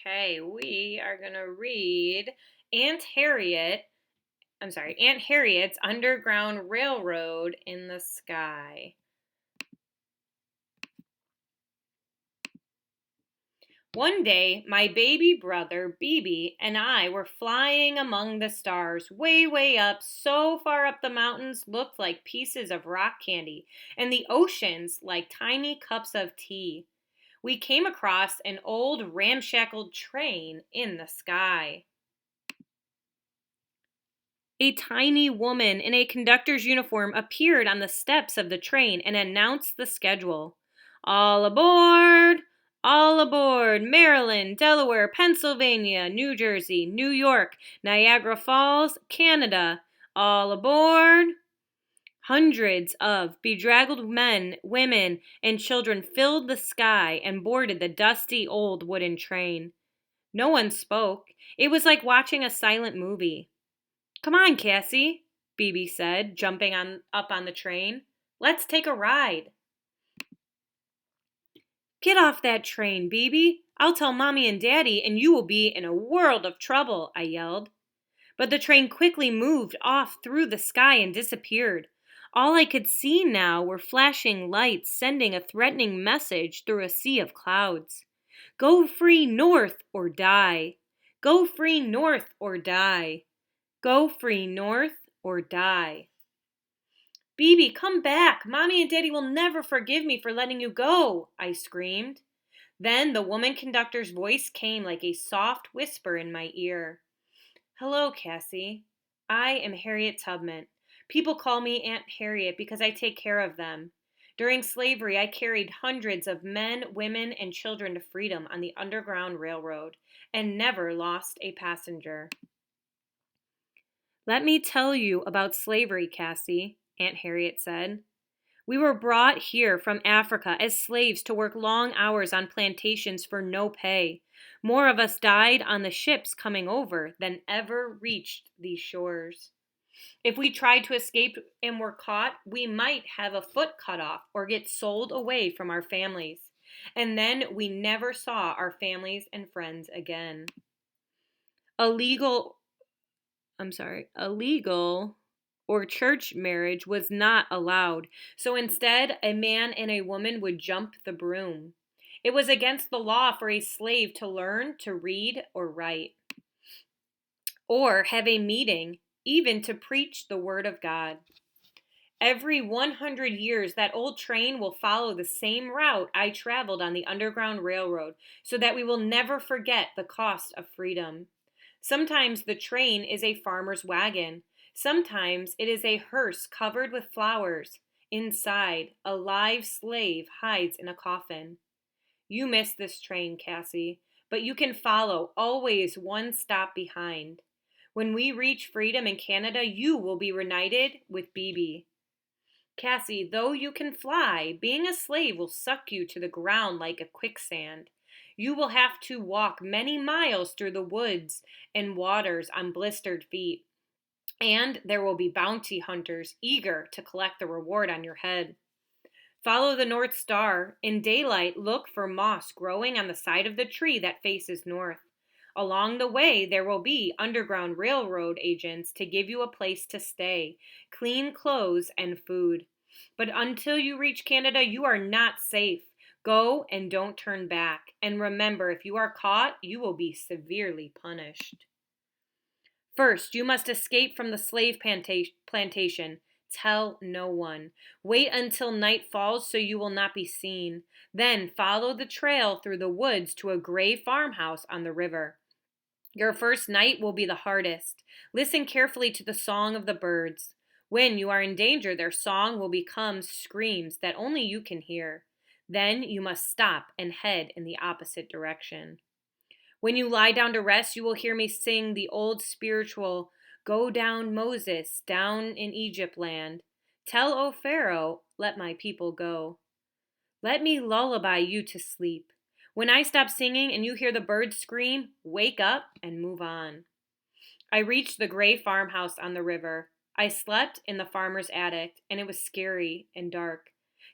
Okay, we are going to read Aunt Harriet's Underground Railroad in the Sky. One day, my baby brother, BB, and I were flying among the stars, way, way up, so far up the mountains looked like pieces of rock candy, and the oceans like tiny cups of tea. We came across an old ramshackle train in the sky. A tiny woman in a conductor's uniform appeared on the steps of the train and announced the schedule. All aboard! All aboard! Maryland, Delaware, Pennsylvania, New Jersey, New York, Niagara Falls, Canada. All aboard! Hundreds of bedraggled men, women, and children filled the sky and boarded the dusty old wooden train. No one spoke. It was like watching a silent movie. Come on, Cassie, BB said, jumping up on the train. Let's take a ride. Get off that train, BB. I'll tell Mommy and Daddy, and you will be in a world of trouble, I yelled. But the train quickly moved off through the sky and disappeared. All I could see now were flashing lights sending a threatening message through a sea of clouds. Go free north or die. Go free north or die. Go free north or die. BB, come back. Mommy and Daddy will never forgive me for letting you go, I screamed. Then the woman conductor's voice came like a soft whisper in my ear. Hello, Cassie. I am Harriet Tubman. People call me Aunt Harriet because I take care of them. During slavery, I carried hundreds of men, women, and children to freedom on the Underground Railroad and never lost a passenger. Let me tell you about slavery, Cassie, Aunt Harriet said. We were brought here from Africa as slaves to work long hours on plantations for no pay. More of us died on the ships coming over than ever reached these shores. If we tried to escape and were caught, we might have a foot cut off or get sold away from our families. And then we never saw our families and friends again. Illegal or church marriage was not allowed. So instead, a man and a woman would jump the broom. It was against the law for a slave to learn to read or write, or have a meeting, even to preach the word of God. Every 100 years, that old train will follow the same route I traveled on the Underground Railroad, so that we will never forget the cost of freedom. Sometimes the train is a farmer's wagon. Sometimes it is a hearse covered with flowers. Inside, a live slave hides in a coffin. You missed this train, Cassie, but you can follow, always one stop behind. When we reach freedom in Canada, you will be reunited with BB. Cassie, though you can fly, being a slave will suck you to the ground like a quicksand. You will have to walk many miles through the woods and waters on blistered feet. And there will be bounty hunters eager to collect the reward on your head. Follow the North Star. In daylight, look for moss growing on the side of the tree that faces north. Along the way, there will be Underground Railroad agents to give you a place to stay, clean clothes, and food. But until you reach Canada, you are not safe. Go and don't turn back. And remember, if you are caught, you will be severely punished. First, you must escape from the slave plantation. Tell no one. Wait until night falls so you will not be seen. Then follow the trail through the woods to a gray farmhouse on the river. Your first night will be the hardest. Listen carefully to the song of the birds. When you are in danger, their song will become screams that only you can hear. Then you must stop and head in the opposite direction. When you lie down to rest, you will hear me sing the old spiritual, Go down, Moses, down in Egypt land. Tell, O Pharaoh, let my people go. Let me lullaby you to sleep. When I stop singing and you hear the birds scream, wake up and move on. I reached the gray farmhouse on the river. I slept in the farmer's attic, and it was scary and dark.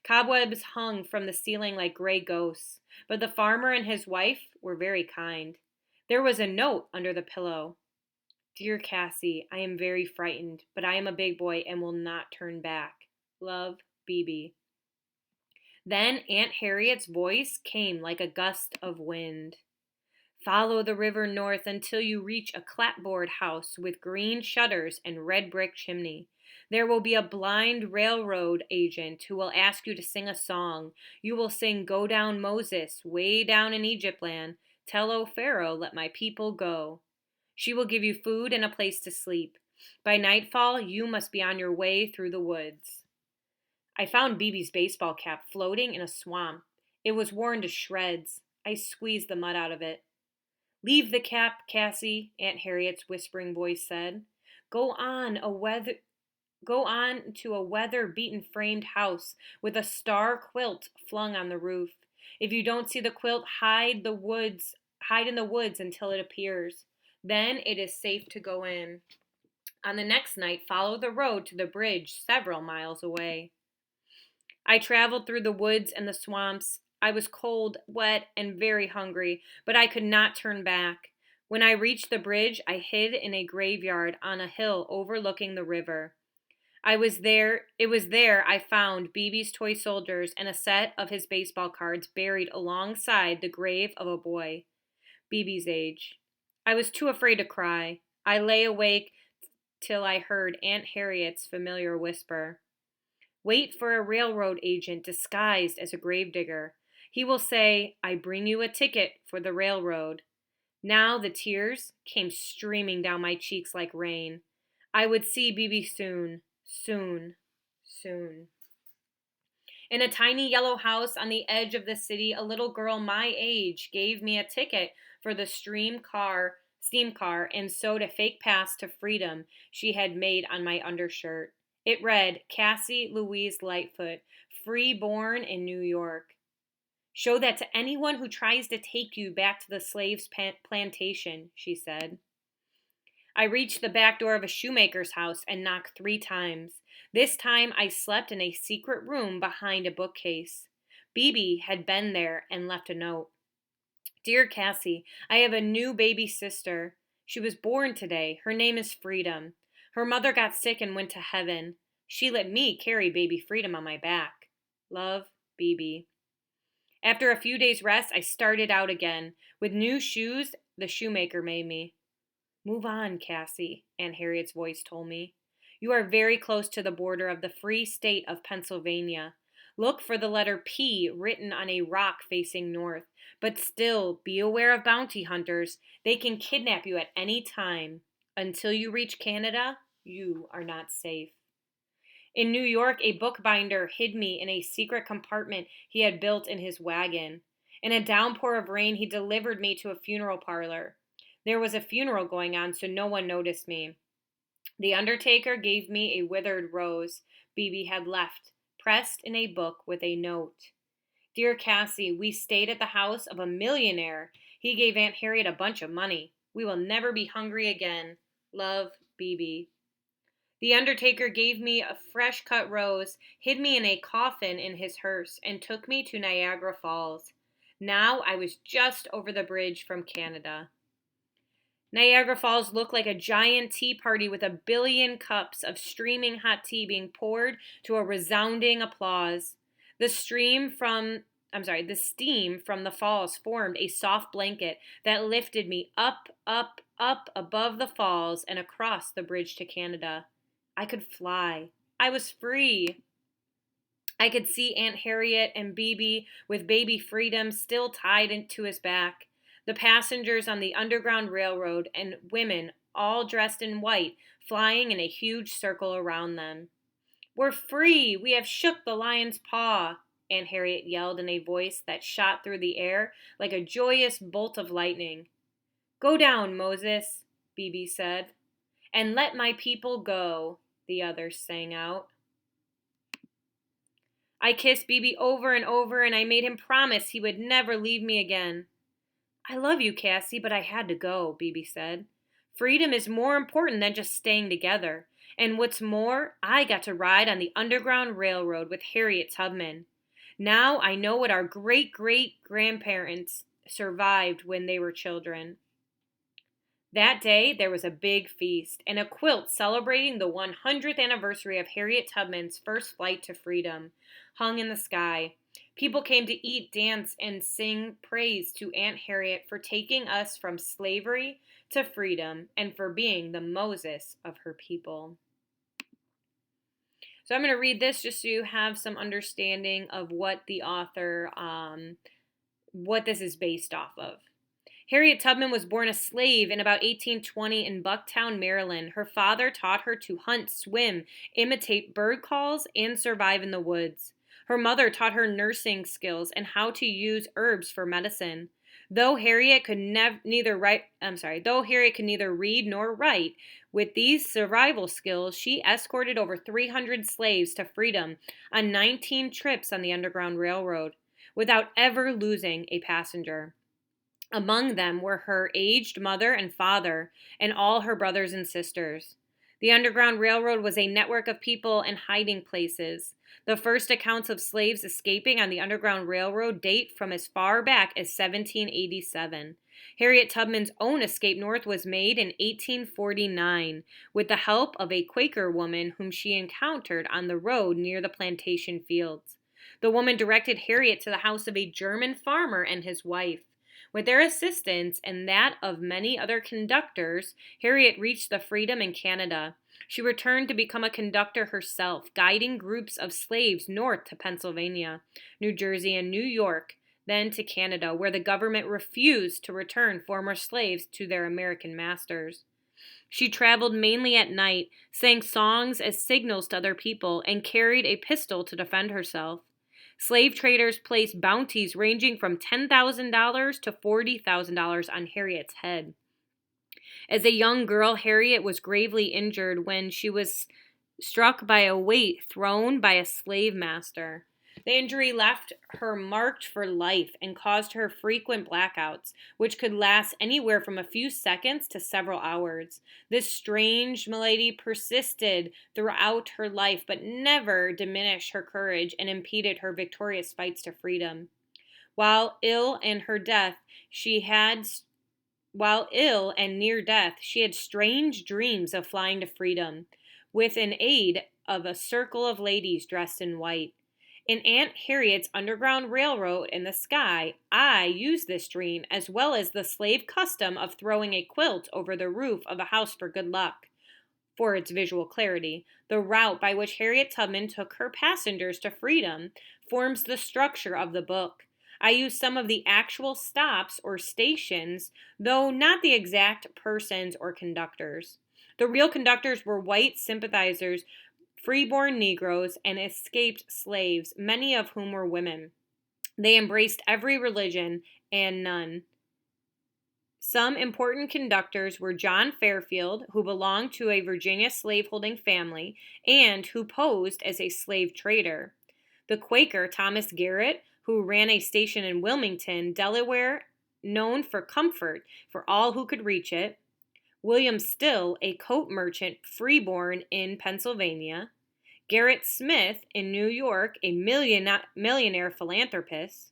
Cobwebs hung from the ceiling like gray ghosts, but the farmer and his wife were very kind. There was a note under the pillow. Dear Cassie, I am very frightened, but I am a big boy and will not turn back. Love, Bebe. Then Aunt Harriet's voice came like a gust of wind. Follow the river north until you reach a clapboard house with green shutters and red brick chimney. There will be a blind railroad agent who will ask you to sing a song. You will sing Go Down Moses, way down in Egypt land. Tell O Pharaoh, let my people go. She will give you food and a place to sleep. By nightfall, you must be on your way through the woods. I found Bebe's baseball cap floating in a swamp. It was worn to shreds. I squeezed the mud out of it. Leave the cap, Cassie, Aunt Harriet's whispering voice said. Go on to a weather-beaten framed house with a star quilt flung on the roof. If you don't see the quilt, hide in the woods until it appears. Then it is safe to go in. On the next night, follow the road to the bridge several miles away. I traveled through the woods and the swamps. I was cold, wet, and very hungry, but I could not turn back. When I reached the bridge, I hid in a graveyard on a hill overlooking the river. It was there I found Bebe's toy soldiers and a set of his baseball cards buried alongside the grave of a boy, Bebe's age. I was too afraid to cry. I lay awake till I heard Aunt Harriet's familiar whisper. Wait for a railroad agent disguised as a gravedigger. He will say, I bring you a ticket for the railroad. Now the tears came streaming down my cheeks like rain. I would see Bebe soon, soon, soon. In a tiny yellow house on the edge of the city, a little girl my age gave me a ticket for the steam car, and sewed a fake pass to freedom she had made on my undershirt. It read, Cassie Louise Lightfoot, free born in New York. Show that to anyone who tries to take you back to the slaves' plantation, she said. I reached the back door of a shoemaker's house and knocked 3 times. This time I slept in a secret room behind a bookcase. Bebe had been there and left a note. Dear Cassie, I have a new baby sister. She was born today. Her name is Freedom. Her mother got sick and went to heaven. She let me carry baby Freedom on my back. Love, Bebe. After a few days' rest, I started out again. With new shoes the shoemaker made me. Move on, Cassie, Aunt Harriet's voice told me. You are very close to the border of the free state of Pennsylvania. Look for the letter P written on a rock facing north. But still, be aware of bounty hunters. They can kidnap you at any time. Until you reach Canada, you are not safe. In New York, a bookbinder hid me in a secret compartment he had built in his wagon. In a downpour of rain, he delivered me to a funeral parlor. There was a funeral going on, so no one noticed me. The undertaker gave me a withered rose Bebe had left, pressed in a book with a note. Dear Cassie, we stayed at the house of a millionaire. He gave Aunt Harriet a bunch of money. We will never be hungry again. Love, Bebe. The undertaker gave me a fresh-cut rose, hid me in a coffin in his hearse, and took me to Niagara Falls. Now I was just over the bridge from Canada. Niagara Falls looked like a giant tea party with a billion cups of streaming hot tea being poured to a resounding applause. The steam from the falls formed a soft blanket that lifted me up, up, up above the falls and across the bridge to Canada. I could fly. I was free. I could see Aunt Harriet and Bebe with baby Freedom still tied to his back. The passengers on the Underground Railroad and women, all dressed in white, flying in a huge circle around them. We're free! We have shook the lion's paw, Aunt Harriet yelled in a voice that shot through the air like a joyous bolt of lightning. Go down, Moses, Bebe said. And let my people go, the others sang out. I kissed Bebe over and over, and I made him promise he would never leave me again. I love you, Cassie, but I had to go, Bebe said. Freedom is more important than just staying together. And what's more, I got to ride on the Underground Railroad with Harriet Tubman. Now I know what our great-great-grandparents survived when they were children. That day, there was a big feast and a quilt celebrating the 100th anniversary of Harriet Tubman's first flight to freedom hung in the sky. People came to eat, dance, and sing praise to Aunt Harriet for taking us from slavery to freedom and for being the Moses of her people. So I'm going to read this just so you have some understanding of what the author, what this is based off of. Harriet Tubman was born a slave in about 1820 in Bucktown, Maryland. Her father taught her to hunt, swim, imitate bird calls, and survive in the woods. Her mother taught her nursing skills and how to use herbs for medicine. Though Harriet could neither read nor write, with these survival skills, she escorted over 300 slaves to freedom on 19 trips on the Underground Railroad without ever losing a passenger. Among them were her aged mother and father, and all her brothers and sisters. The Underground Railroad was a network of people and hiding places. The first accounts of slaves escaping on the Underground Railroad date from as far back as 1787. Harriet Tubman's own escape north was made in 1849 with the help of a Quaker woman whom she encountered on the road near the plantation fields. The woman directed Harriet to the house of a German farmer and his wife. With their assistance and that of many other conductors, Harriet reached the freedom in Canada. She returned to become a conductor herself, guiding groups of slaves north to Pennsylvania, New Jersey, and New York, then to Canada, where the government refused to return former slaves to their American masters. She traveled mainly at night, sang songs as signals to other people, and carried a pistol to defend herself. Slave traders placed bounties ranging from $10,000 to $40,000 on Harriet's head. As a young girl, Harriet was gravely injured when she was struck by a weight thrown by a slave master. The injury left her marked for life and caused her frequent blackouts, which could last anywhere from a few seconds to several hours. This strange malady persisted throughout her life, but never diminished her courage and impeded her victorious fights to freedom. While ill and near death, she had strange dreams of flying to freedom, with an aid of a circle of ladies dressed in white. In Aunt Harriet's Underground Railroad in the sky, I used this dream as well as the slave custom of throwing a quilt over the roof of a house for good luck. For its visual clarity, the route by which Harriet Tubman took her passengers to freedom forms the structure of the book. I used some of the actual stops or stations, though not the exact persons or conductors. The real conductors were white sympathizers, freeborn Negroes, and escaped slaves, many of whom were women. They embraced every religion and none. Some important conductors were John Fairfield, who belonged to a Virginia slaveholding family and who posed as a slave trader; the Quaker Thomas Garrett, who ran a station in Wilmington, Delaware, known for comfort for all who could reach it; William Still, a coat merchant freeborn in Pennsylvania; Gerrit Smith in New York, a millionaire philanthropist;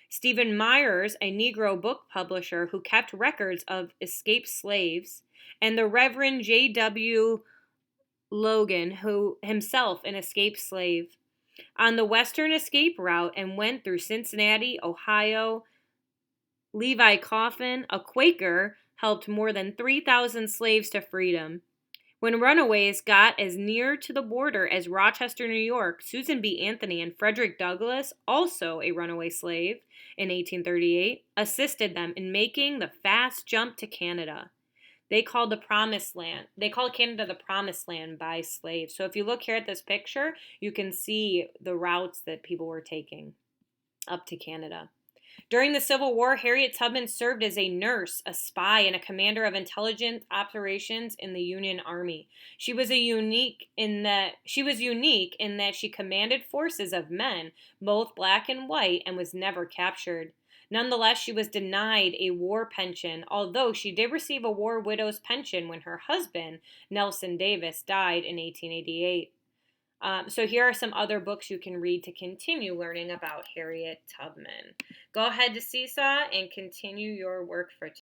Stephen Myers, a Negro book publisher who kept records of escaped slaves; and the Reverend J.W. Logan, who himself an escaped slave. On the Western escape route and went through Cincinnati, Ohio, Levi Coffin, a Quaker, helped more than 3,000 slaves to freedom. When runaways got as near to the border as Rochester, New York, Susan B. Anthony and Frederick Douglass, also a runaway slave, in 1838, assisted them in making the fast jump to Canada. They called Canada the Promised Land by slaves. So if you look here at this picture, you can see the routes that people were taking up to Canada. During the Civil War, Harriet Tubman served as a nurse, a spy, and a commander of intelligence operations in the Union Army. She was unique in that she commanded forces of men, both black and white, and was never captured. Nonetheless, she was denied a war pension, although she did receive a war widow's pension when her husband, Nelson Davis, died in 1888. So here are some other books you can read to continue learning about Harriet Tubman. Go ahead to Seesaw and continue your work for today.